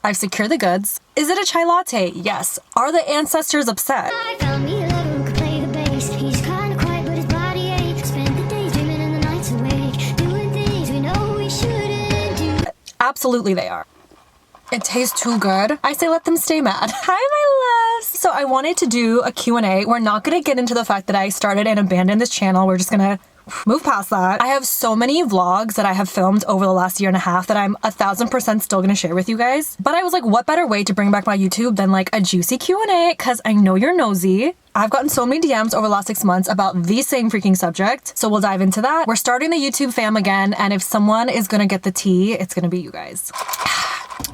I've secured the goods. Is it a chai latte? Yes. Are the ancestors upset? I found me a lover who could play the bass. He's kinda quiet, but his body aches. Spend the days dreaming and the nights awake, doing things we know we shouldn't do. Absolutely they are. It tastes too good. I say let them stay mad. Hi, my loves. So I wanted to do a Q&A. We're not gonna get into the fact that I started and abandoned this channel. We're just gonna move past that. I have so many vlogs that I have filmed over the last year and a half that I'm 1000% still gonna share with you guys. But I was like, what better way to bring back my YouTube than like a juicy Q&A? Cause I know you're nosy. I've gotten so many DMs over the last 6 months about the same freaking subject. So we'll dive into that. We're starting the YouTube fam again. And if someone is gonna get the tea, it's gonna be you guys.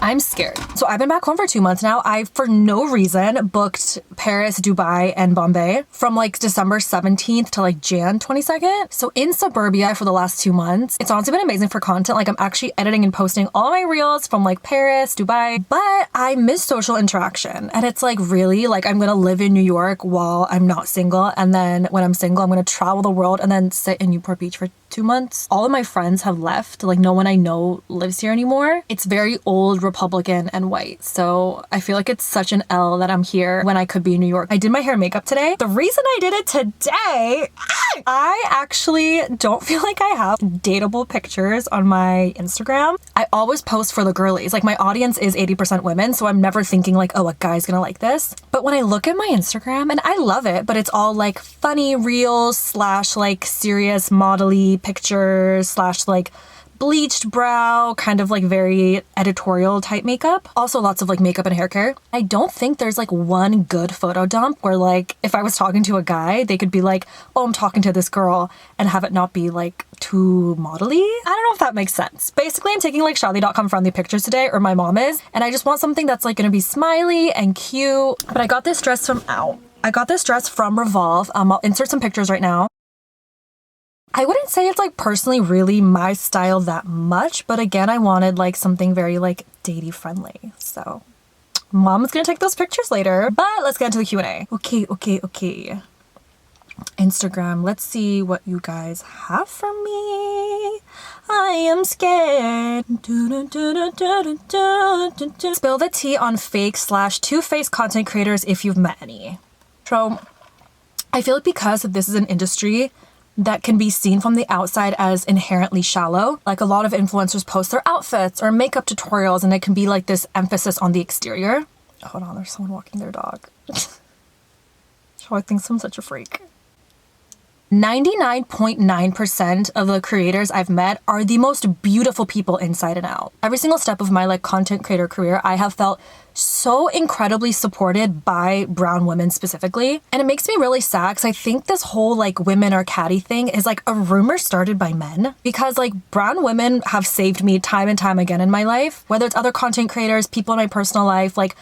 I'm scared. So I've been back home for 2 months now. I, for no reason, booked Paris, Dubai, and Bombay from like December 17th to like Jan 22nd. So in suburbia for the last 2 months. It's honestly been amazing for content. Like I'm actually editing and posting all my reels from like Paris, Dubai, but I miss social interaction. And it's like really like I'm gonna live in New York while I'm not single. And then when I'm single, I'm gonna travel the world and then sit in Newport Beach for 2 months. All of my friends have left. Like no one I know lives here anymore. It's very old, Republican, and white. So I feel like it's such an L that I'm here when I could be in New York. I did my hair and makeup today. The reason I did it today, I actually don't feel like I have dateable pictures on my Instagram. I always post for the girlies. Like my audience is 80% women, so I'm never thinking like, oh, a guy's gonna like this. But when I look at my Instagram, and I love it, but it's all like funny reels slash like serious modelly pictures slash like bleached brow, kind of like very editorial type makeup. Also lots of like makeup and hair care. I don't think there's like one good photo dump where like if I was talking to a guy, they could be like, oh, I'm talking to this girl and have it not be like too modelly. I don't know if that makes sense. Basically, I'm taking like Charlie.com friendly pictures today, or my mom is, and I just want something that's like gonna be smiley and cute. But I got this dress from I got this dress from Revolve. I'll insert some pictures right now. I wouldn't say it's like personally really my style that much, but again, I wanted like something very like datey friendly. So mom's gonna take those pictures later, but let's get into the Q&A. Okay. Instagram, let's see what you guys have for me. I am scared. Spill the tea on fake / two-faced content creators if you've met any. So I feel like because this is an industry that can be seen from the outside as inherently shallow. Like a lot of influencers post their outfits or makeup tutorials and it can be like this emphasis on the exterior. Hold on, there's someone walking their dog. Charlie thinks I'm such a freak. 99.9% of the creators I've met are the most beautiful people inside and out. Every single step of my like content creator career, I have felt so incredibly supported by brown women specifically. And it makes me really sad because I think this whole like women are catty thing is like a rumor started by men, because like brown women have saved me time and time again in my life, whether it's other content creators, people in my personal life. Like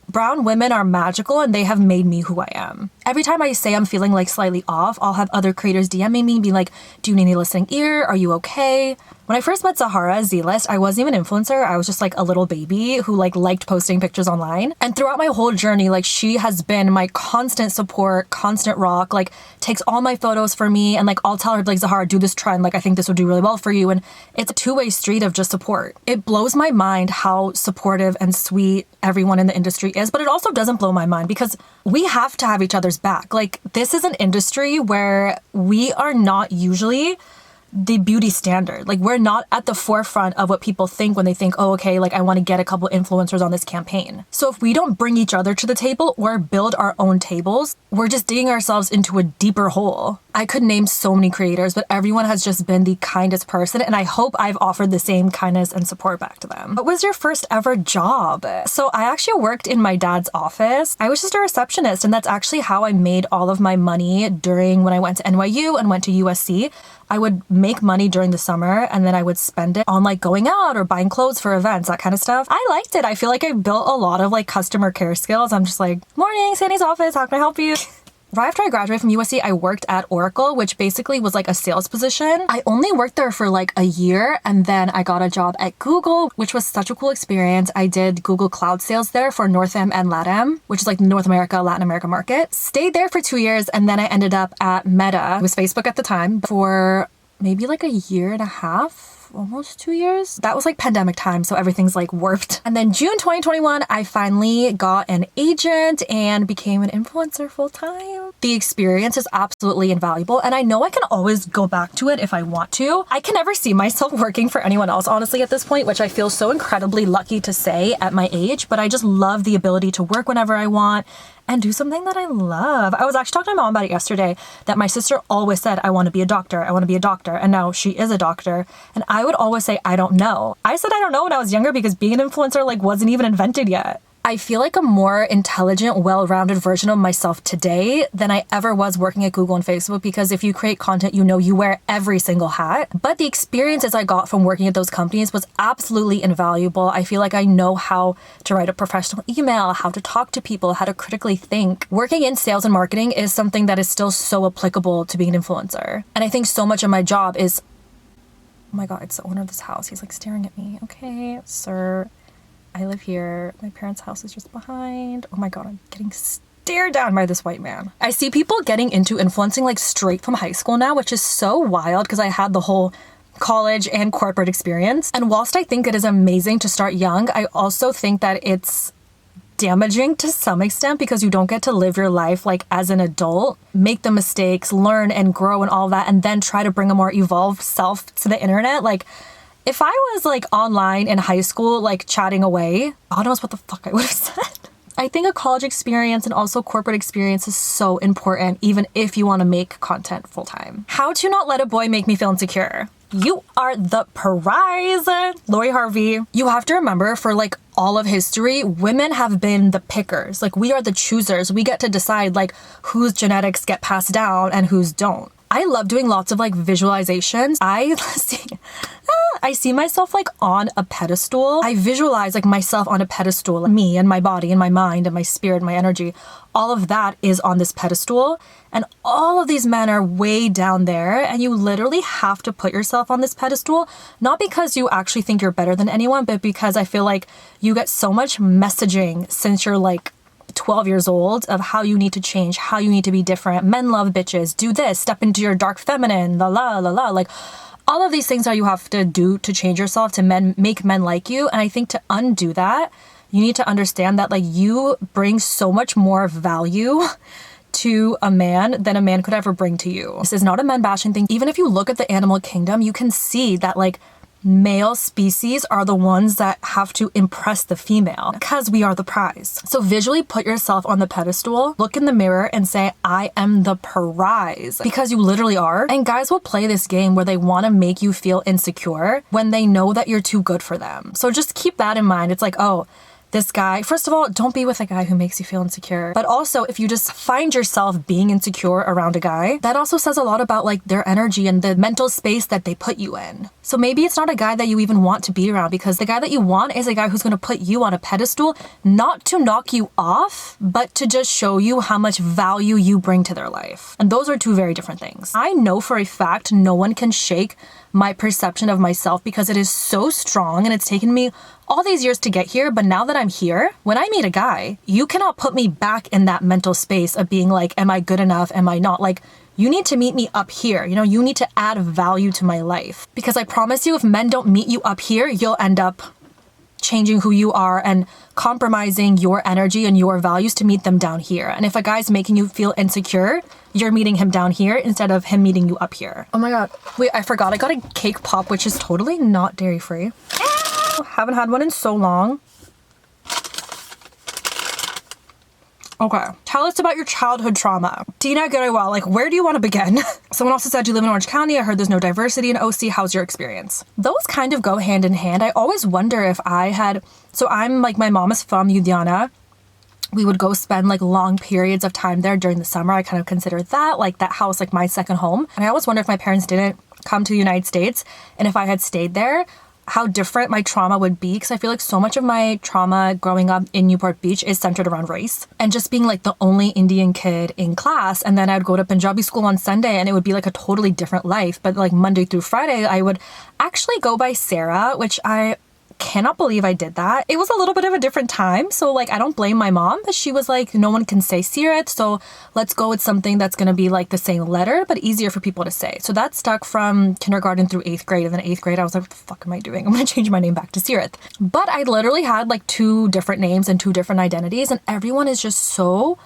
brown women are magical and they have made me who I am. Every time I say I'm feeling like slightly off, I'll have other creators DMing me and be like, do you need a listening ear? Are you okay? When I first met Zahara Z-List, I wasn't even an influencer. I was just like a little baby who like liked posting pictures online. And throughout my whole journey, like she has been my constant support, constant rock, like takes all my photos for me. And like I'll tell her like, Zahara, do this trend. Like I think this would do really well for you. And it's a two-way street of just support. It blows my mind how supportive and sweet everyone in the industry is, but it also doesn't blow my mind because we have to have each other's back. Like this is an industry where we are not usually the beauty standard. Like we're not at the forefront of what people think when they think, oh, okay, like I want to get a couple influencers on this campaign. So if we don't bring each other to the table or build our own tables, we're just digging ourselves into a deeper hole. I could name so many creators, but everyone has just been the kindest person, and I hope I've offered the same kindness and support back to them. What was your first ever job? So I actually worked in my dad's office. I was just a receptionist, and that's actually how I made all of my money during when I went to NYU and went to USC. I would make money during the summer and then I would spend it on like going out or buying clothes for events, that kind of stuff. I liked it. I feel like I built a lot of like customer care skills. I'm just like, morning, Sandy's office, how can I help you? Right after I graduated from USC, I worked at Oracle, which basically was like a sales position. I only worked there for like a year and then I got a job at Google, which was such a cool experience. I did Google Cloud sales there for North Am and LATAM, which is like North America, Latin America market. Stayed there for 2 years and then I ended up at Meta, it was Facebook at the time, for maybe like a year and a half almost 2 years. That was like pandemic time, so everything's like warped. And then June 2021, I finally got an agent and became an influencer full time. The experience is absolutely invaluable, and I know I can always go back to it if I want to. I can never see myself working for anyone else, honestly, at this point, which I feel so incredibly lucky to say at my age, but I just love the ability to work whenever I want and do something that I love. I was actually talking to my mom about it yesterday, that my sister always said, I want to be a doctor, I want to be a doctor, and now she is a doctor. And I would always say, I don't know. I said I don't know when I was younger because being an influencer like wasn't even invented yet. I feel like a more intelligent, well-rounded version of myself today than I ever was working at Google and Facebook, because if you create content, you know you wear every single hat. But the experiences I got from working at those companies was absolutely invaluable. I feel like I know how to write a professional email, how to talk to people, how to critically think. Working in sales and marketing is something that is still so applicable to being an influencer. And I think so much of my job is, oh my God, it's the owner of this house. He's like staring at me. Okay, sir. I live here. My parents' house is just behind. Oh my God, I'm getting stared down by this white man. I see people getting into influencing like straight from high school now, which is so wild because I had the whole college and corporate experience. And whilst I think it is amazing to start young, I also think that it's damaging to some extent because you don't get to live your life like as an adult, make the mistakes, learn and grow and all that, and then try to bring a more evolved self to the internet. Like, if I was like online in high school, like chatting away, God knows what the fuck I would have said. I think a college experience and also corporate experience is so important, even if you want to make content full time. How to not let a boy make me feel insecure. You are the prize, Lori Harvey. You have to remember, for like all of history, women have been the pickers. Like, we are the choosers. We get to decide like whose genetics get passed down and whose don't. I love doing lots of like visualizations. I see myself like on a pedestal. I visualize like myself on a pedestal, like me and my body and my mind and my spirit and my energy. All of that is on this pedestal. And all of these men are way down there. And you literally have to put yourself on this pedestal, not because you actually think you're better than anyone, but because I feel like you get so much messaging since you're like 12 years old of how you need to change, how you need to be different. Men love bitches. Do this. Step into your dark feminine. La la la la. Like, all of these things that you have to do to change yourself, to make men like you. And I think to undo that, you need to understand that like you bring so much more value to a man than a man could ever bring to you. This is not a men bashing thing. Even if you look at the animal kingdom, you can see that like male species are the ones that have to impress the female because we are the prize. So visually put yourself on the pedestal, look in the mirror and say, I am the prize, because you literally are. And guys will play this game where they want to make you feel insecure when they know that you're too good for them. So just keep that in mind. It's like, oh, this guy, first of all, don't be with a guy who makes you feel insecure. But also, if you just find yourself being insecure around a guy, that also says a lot about like their energy and the mental space that they put you in. So maybe it's not a guy that you even want to be around, because the guy that you want is a guy who's going to put you on a pedestal, not to knock you off, but to just show you how much value you bring to their life. And those are two very different things. I know for a fact no one can shake my perception of myself because it is so strong, and it's taken me all these years to get here. But now that I'm here, when I meet a guy, you cannot put me back in that mental space of being like, am I good enough? Am I not? Like, you need to meet me up here. You know, you need to add value to my life, because I promise you, if men don't meet you up here, you'll end up changing who you are and compromising your energy and your values to meet them down here. And if a guy's making you feel insecure, you're meeting him down here instead of him meeting you up here. Oh my God. Wait, I forgot. I got a cake pop, which is totally not dairy free. Haven't had one in so long. Okay. Tell us about your childhood trauma. Dina Gurewal, like, where do you want to begin? Someone also said you live in Orange County. I heard there's no diversity in OC. How's your experience? Those kind of go hand in hand. I always wonder if I had, so I'm like, my mom is from Ludhiana. We would go spend like long periods of time there during the summer. I kind of consider that like that house like my second home. And I always wonder if my parents didn't come to the United States and if I had stayed there, how different my trauma would be, because I feel like so much of my trauma growing up in Newport Beach is centered around race and just being like the only Indian kid in class. And then I'd go to Punjabi school on Sunday and it would be like a totally different life. But like Monday through Friday, I would actually go by Sarah, which I cannot believe I did that. It was a little bit of a different time, so like I don't blame my mom, but she was like, no one can say Sirit, so let's go with something that's gonna be like the same letter but easier for people to say. So that stuck from kindergarten through 8th grade, and then 8th grade I was like, what the fuck am I doing? I'm gonna change my name back to Sirit. But I literally had like 2 different names and 2 different identities, and everyone is just so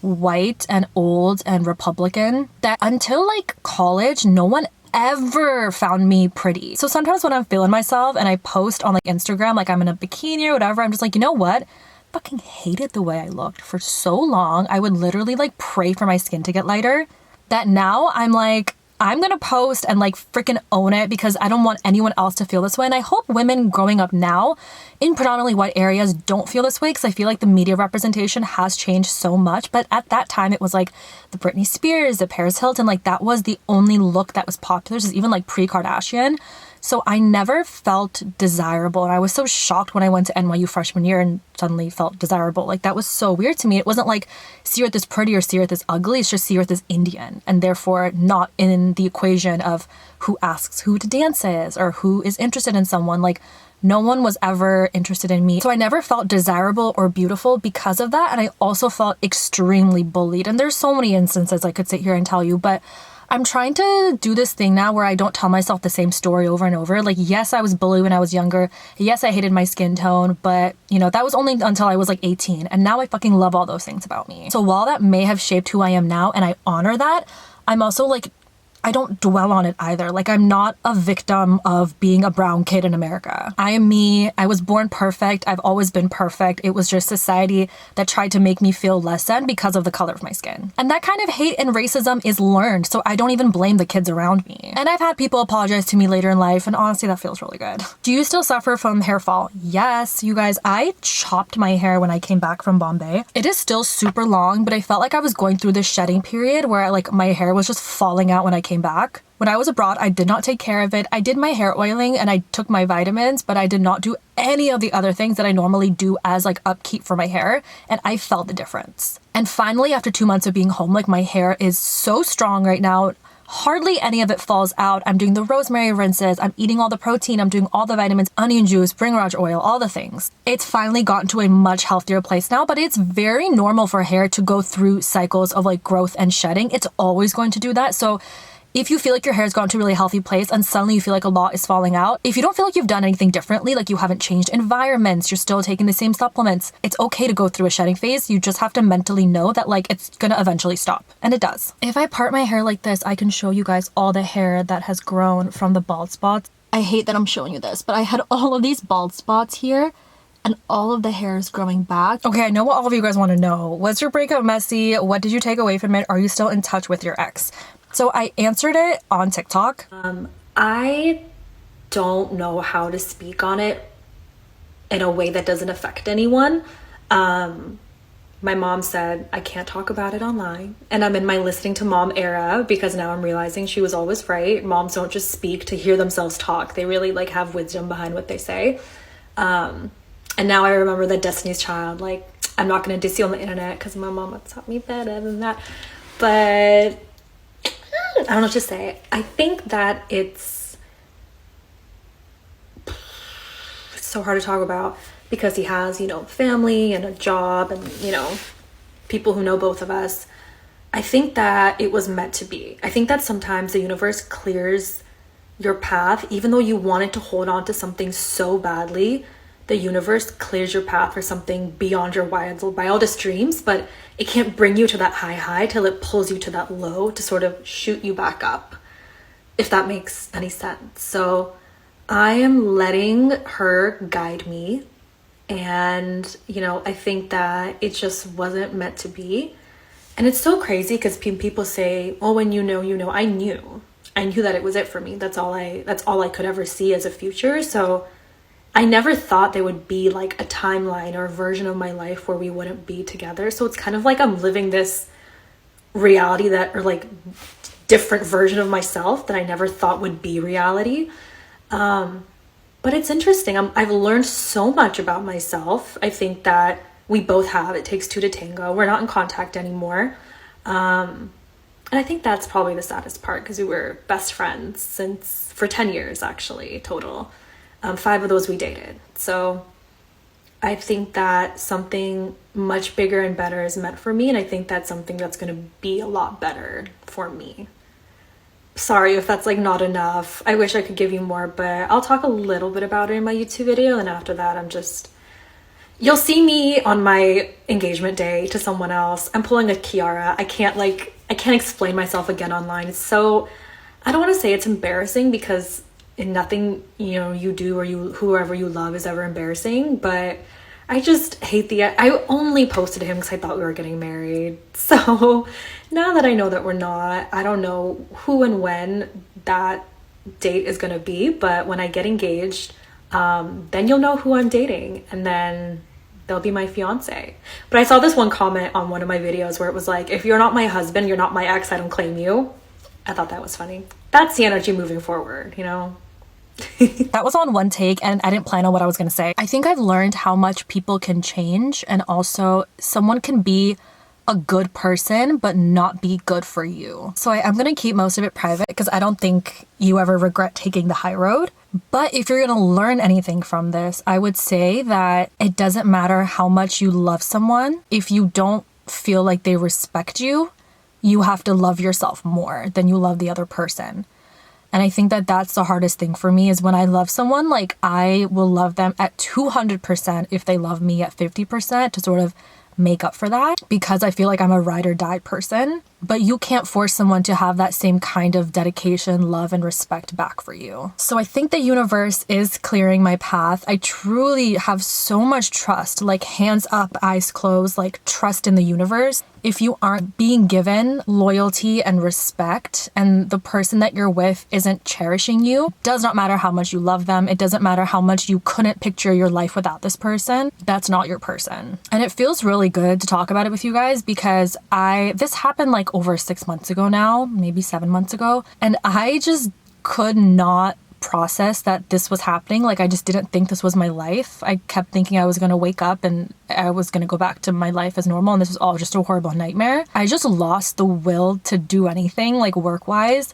white and old and Republican that until like college, no one ever found me pretty. So sometimes when I'm feeling myself and I post on like Instagram, like I'm in a bikini or whatever, I'm just like, you know what? Fucking hated the way I looked for so long. I would literally like pray for my skin to get lighter, that now I'm like, I'm gonna post and like freaking own it because I don't want anyone else to feel this way. And I hope women growing up now in predominantly white areas don't feel this way, because I feel like the media representation has changed so much. But at that time, it was like the Britney Spears, the Paris Hilton, like that was the only look that was popular. This is even like pre-Kardashian. So I never felt desirable. And I was so shocked when I went to NYU freshman year and suddenly felt desirable. Like that was so weird to me. It wasn't like Sirit is pretty or Sirit is ugly. It's just Sirit is Indian and therefore not in the equation of who asks who to dance is or who is interested in someone. Like no one was ever interested in me. So I never felt desirable or beautiful because of that. And I also felt extremely bullied. And there's so many instances I could sit here and tell you, but I'm trying to do this thing now where I don't tell myself the same story over and over. Like, yes, I was bullied when I was younger. Yes, I hated my skin tone, but you know, that was only until I was like 18. And now I fucking love all those things about me. So while that may have shaped who I am now, and I honor that, I'm also like, I don't dwell on it either. Like, I'm not a victim of being a brown kid in America. I am me. I was born perfect. I've always been perfect. It was just society that tried to make me feel less than because of the color of my skin. And that kind of hate and racism is learned, so I don't even blame the kids around me. And I've had people apologize to me later in life, and honestly, that feels really good. Do you still suffer from hair fall? Yes, you guys, I chopped my hair when I came back from Bombay. It is still super long, but I felt like I was going through this shedding period where like my hair was just falling out when I came back. When I was abroad, I did not take care of it. I did my hair oiling and I took my vitamins, but I did not do any of the other things that I normally do as like upkeep for my hair, and I felt the difference. And finally, after 2 months of being home, like my hair is so strong right now. Hardly any of it falls out. I'm doing the rosemary rinses. I'm eating all the protein. I'm doing all the vitamins, onion juice, bringraj oil, all the things. It's finally gotten to a much healthier place now, but it's very normal for hair to go through cycles of like growth and shedding. It's always going to do that. So if you feel like your hair's gone to a really healthy place and suddenly you feel like a lot is falling out, if you don't feel like you've done anything differently, like you haven't changed environments, you're still taking the same supplements, it's okay to go through a shedding phase. You just have to mentally know that like it's gonna eventually stop. And it does. If I part my hair like this, I can show you guys all the hair that has grown from the bald spots. I hate that I'm showing you this, but I had all of these bald spots here and all of the hair is growing back. Okay, I know what all of you guys want to know. Was your breakup messy? What did you take away from it? Are you still in touch with your ex? So I answered it on TikTok. I don't know how to speak on it in a way that doesn't affect anyone. My mom said I can't talk about it online, and I'm in my listening to mom era because now I'm realizing she was always right. Moms don't just speak to hear themselves talk. They really like have wisdom behind what they say. And now I remember that Destiny's Child, like, I'm not going to diss you on the internet because my mama taught me better than that. But I don't know what to say. I think that it's so hard to talk about because he has, you know, family and a job and, you know, people who know both of us. I think that it was meant to be. I think that sometimes the universe clears your path, even though you wanted to hold on to something so badly. The universe clears your path for something beyond your wildest dreams, but it can't bring you to that high till it pulls you to that low to sort of shoot you back up, if that makes any sense. So I am letting her guide me, and you know, I think that it just wasn't meant to be. And it's so crazy because people say, oh, when you know, you know. I knew that it was it for me. That's all I could ever see as a future. So I never thought there would be like a timeline or a version of my life where we wouldn't be together. So it's kind of like I'm living this reality that, or like different version of myself that I never thought would be reality. But it's interesting. I've learned so much about myself. I think that we both have. It takes two to tango. We're not in contact anymore. And I think that's probably the saddest part because we were best friends for 10 years actually, total. 5 of those we dated. So I think that something much bigger and better is meant for me, and I think that's something that's going to be a lot better for me. Sorry if that's like not enough. I wish I could give you more, but I'll talk a little bit about it in my YouTube video, and after that you'll see me on my engagement day to someone else. I'm pulling a Kiara. I can't explain myself again online. It's so, I don't want to say it's embarrassing, because nothing, you do or whoever you love is ever embarrassing, but I just hate I only posted him because I thought we were getting married. So now that I know that we're not, I don't know who and when that date is going to be, but when I get engaged, then you'll know who I'm dating, and then they'll be my fiance. But I saw this one comment on one of my videos where it was like, if you're not my husband, you're not my ex, I don't claim you. I thought that was funny. That's the energy moving forward, That was on one take, and I didn't plan on what I was going to say. I think I've learned how much people can change, and also someone can be a good person but not be good for you. So I'm going to keep most of it private, because I don't think you ever regret taking the high road. But if you're going to learn anything from this, I would say that it doesn't matter how much you love someone. If you don't feel like they respect you, you have to love yourself more than you love the other person. And I think that that's the hardest thing for me, is when I love someone, like, I will love them at 200% if they love me at 50%, to sort of make up for that, because I feel like I'm a ride or die person. But you can't force someone to have that same kind of dedication, love, and respect back for you. So I think the universe is clearing my path. I truly have so much trust, like hands up, eyes closed, like trust in the universe. If you aren't being given loyalty and respect, and the person that you're with isn't cherishing you, does not matter how much you love them. It doesn't matter how much you couldn't picture your life without this person. That's not your person. And it feels really good to talk about it with you guys, because this happened like over 6 months ago now, maybe 7 months ago. And I just could not process that this was happening. Like, I just didn't think this was my life. I kept thinking I was going to wake up and I was going to go back to my life as normal, and this was all just a horrible nightmare. I just lost the will to do anything, like, work-wise.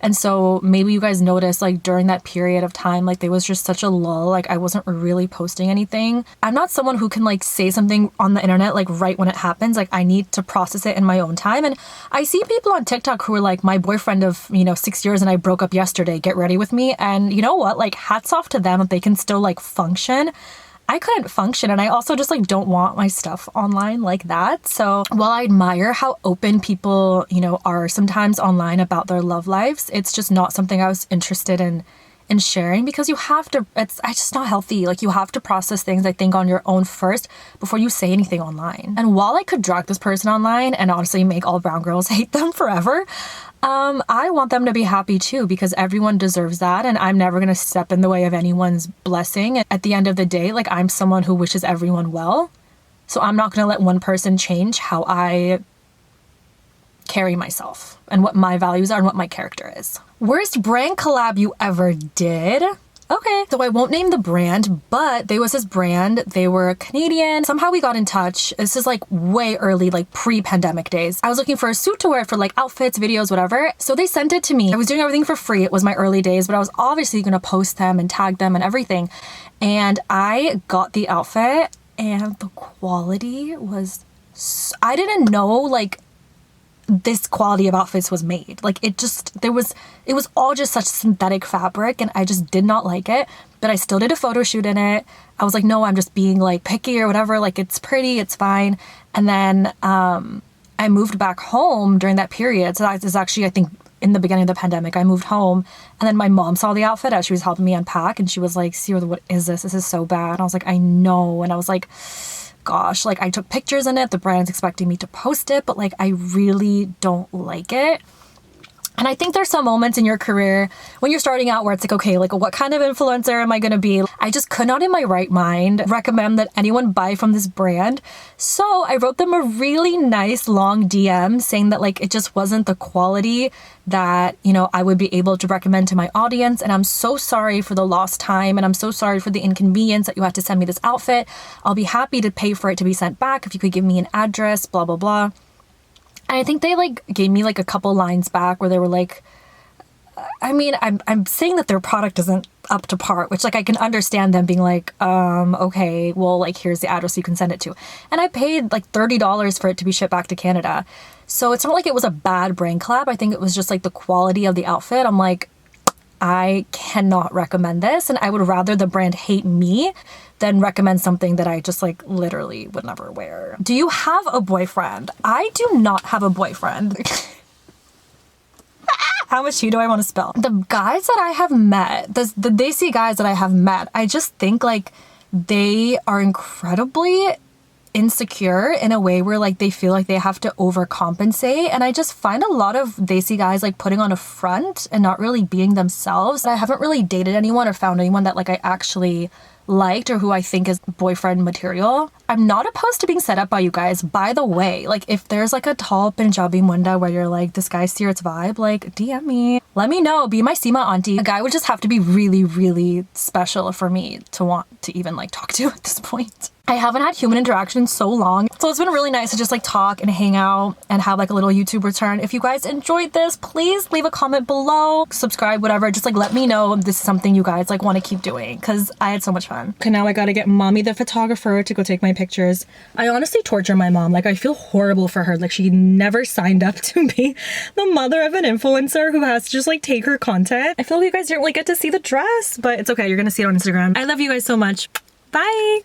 And so maybe you guys noticed, like, during that period of time, like, there was just such a lull. Like, I wasn't really posting anything. I'm not someone who can, like, say something on the internet, like, right when it happens. Like, I need to process it in my own time. And I see people on TikTok who are like, my boyfriend of, 6 years and I broke up yesterday, get ready with me. And you know what? Like, hats off to them if they can still, like, function. I couldn't function, and I also just, like, don't want my stuff online like that. So while I admire how open people, are sometimes online about their love lives, it's just not something I was interested in sharing, because you have to, it's just not healthy. Like, you have to process things, I think, on your own first before you say anything online. And while I could drag this person online and honestly make all brown girls hate them forever, I want them to be happy too, because everyone deserves that, and I'm never going to step in the way of anyone's blessing. At the end of the day, like, I'm someone who wishes everyone well, so I'm not going to let one person change how I carry myself and what my values are and what my character is. Worst brand collab you ever did? Okay, so I won't name the brand, but there was this brand. They were Canadian. Somehow we got in touch. This is like way early, like pre-pandemic days. I was looking for a suit to wear for like outfits, videos, whatever. So they sent it to me. I was doing everything for free. It was my early days, but I was obviously going to post them and tag them and everything. And I got the outfit, and the quality was, I didn't know, like, this quality of outfits was made. Like, it was all just such synthetic fabric, and I just did not like it. But I still did a photo shoot in it. I was like, no, I'm just being like picky or whatever. Like, it's pretty, it's fine. And then I moved back home during that period. So that is actually, I think, in the beginning of the pandemic. I moved home, and then my mom saw the outfit as she was helping me unpack, and she was like, Sierra, what is this? This is so bad. And I was like, I know. And I was like, gosh, like, I took pictures in it. The brand's expecting me to post it, but like, I really don't like it. And I think there's some moments in your career when you're starting out where it's like, okay, like, what kind of influencer am I going to be? I just could not in my right mind recommend that anyone buy from this brand. So I wrote them a really nice long DM saying that, like, it just wasn't the quality that, I would be able to recommend to my audience. And I'm so sorry for the lost time. And I'm so sorry for the inconvenience that you had to send me this outfit. I'll be happy to pay for it to be sent back if you could give me an address, blah, blah, blah. And I think they, like, gave me, like, a couple lines back where they were like, I mean, I'm saying that their product isn't up to par, which like I can understand them being like, okay, well, like here's the address you can send it to. And I paid like $30 for it to be shipped back to Canada. So it's not like it was a bad brand collab. I think it was just like the quality of the outfit. I'm like, I cannot recommend this, and I would rather the brand hate me than recommend something that I just like literally would never wear. Do you have a boyfriend? I do not have a boyfriend. How much tea do I want to spill? The guys that I have met, the Desi guys that I have met, I just think like they are incredibly insecure in a way where like they feel like they have to overcompensate, and I just find a lot of Desi guys like putting on a front and not really being themselves. I haven't really dated anyone or found anyone that like I actually liked or who I think is boyfriend material. I'm not opposed to being set up by you guys, by the way. Like if there's like a tall Punjabi munda where you're like, this guy's Sirat's vibe, like DM me, let me know, be my Seema auntie. A guy would just have to be really, really special for me to want to even like talk to at this point. I haven't had human interaction in so long, so it's been really nice to just like talk and hang out and have like a little YouTube return. If you guys enjoyed this, please leave a comment below, subscribe, whatever. Just like let me know if this is something you guys like want to keep doing, because I had so much fun. Okay, now I gotta get mommy the photographer to go take my pictures. I honestly torture my mom. Like I feel horrible for her. Like she never signed up to be the mother of an influencer who has to just like take her content. I feel like you guys didn't really get to see the dress, but it's okay. You're gonna see it on Instagram. I love you guys so much. Bye.